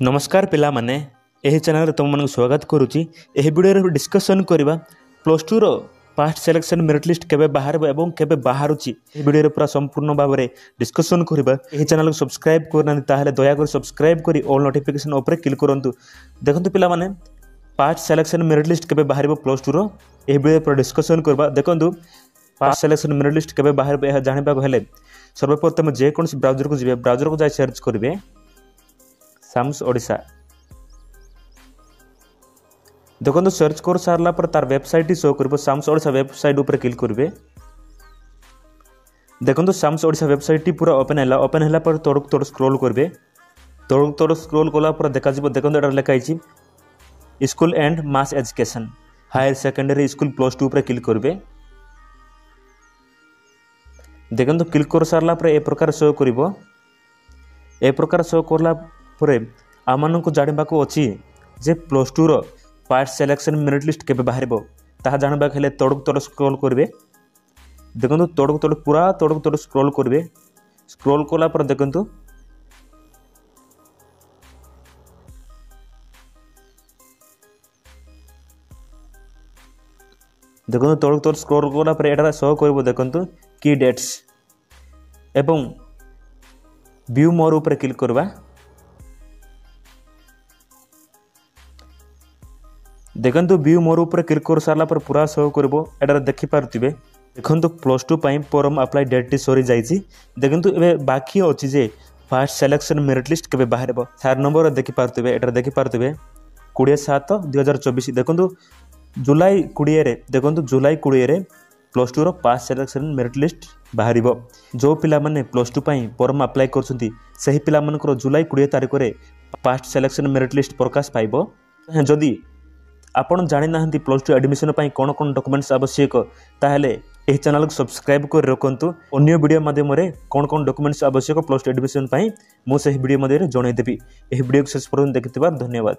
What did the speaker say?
नमस्कार पिला माने एही चैनल रे तुम मन स्वागत करूची। एही वीडियो रे डिस्कशन करबा प्लस 2 रो पास्ट सिलेक्शन मेरिट लिस्ट केबे बाहर एवं केबे बाहरुची। एही वीडियो रे पूरा संपूर्ण भाव में डिस्कशन करबा। एही चैनल को सब्सक्राइब करना ताहले दया कर सब्सक्राइब करी ऑल नोटिफिकेशन ऊपर क्लिक करंतु। देखंतु पिला माने पास्ट सिलेक्शन मेरिट लिस्ट केबे बाहर प्लस 2 रो एही वीडियो रे पूरा डिस्कशन करबा। देखंतु पास्ट सिलेक्शन मेरिट लिस्ट केबे बाहर यह जानिबा को हेले सर्वप्रथम जे कोनसी ब्राउजर को जिबे, ब्राउजर को जाय सर्च करबे साम्स ओडिशा। देखो सर्च कर सारा पर तार वेबसाइट ही शो कर साम्स ओडिशा वेबसाइट ऊपर क्लिक करेंगे। देखो साम्स ओडिशा वेबसाइट पूरा ओपन है। ओपन है पर तड़क तड़ स्क्रॉल करेंगे। तड़क तड़ स्क्रॉल कला देखा देखो ये लिखाई school and mass education higher secondary school plus 2 click करेंगे। देखो क्लिक कर सारा पर ए प्रकार शो कर ए प्रकार शो करला आम को जानवा अच्छी जे प्लस 2 रो पास्ट सिलेक्शन मेरिट लिस्ट केबे बाहर ताहा जानवा हेले तड़क तड़ स्क्रॉल करेंगे। देखो तड़क तड़ पूरा तड़क तड़ स्क्रॉल करेंगे। स्क्रॉल कला पर देखो देखो तड़क तड़ स्क्रॉल कला पर एटा शो कर देखो की डेट्स एवं व्यू मोर ऊपर क्लिक करवा। देखो व्यू मोर ऊपर क्लिक कर सारा पर पूरा शो कर देखी पारे। देखो प्लस 2 फॉर्म अप्लाई डेट सरी जाइए। देखो ए बाकी अच्छी जे फास्ट सिलेक्शन मेरिट लिस्ट केबे बाहर 4 नंबर देखी पारे। एटा देखी पारे 20/7/2024। देखो जुलाई 20 देखो जुलाई 20 प्लस 2 रो पास्ट सिलेक्शन मेरिट लिस्ट बाहर। जो पिला माने प्लस 2 फॉर्म अप्लाई करछंती सही पिला मानकर जुलाई 20 तारिख रे पास्ट सिलेक्शन मेरिट लिस्ट प्रकाश पाइबो। जदि आपण जानि नाहंती प्लस 2 एडमिशन पई कोन कोन डॉक्यूमेंट्स आवश्यक ताहले एही चैनल को सब्सक्राइब कर रखंतु। अन्य वीडियो माध्यम रे कोन कोन डॉक्यूमेंट्स आवश्यक प्लस 2 एडमिशन पई मो सही वीडियो माध्यम रे जणाई देबी। एही वीडियो को शेष पर्यंत देखिथिबार धन्यवाद।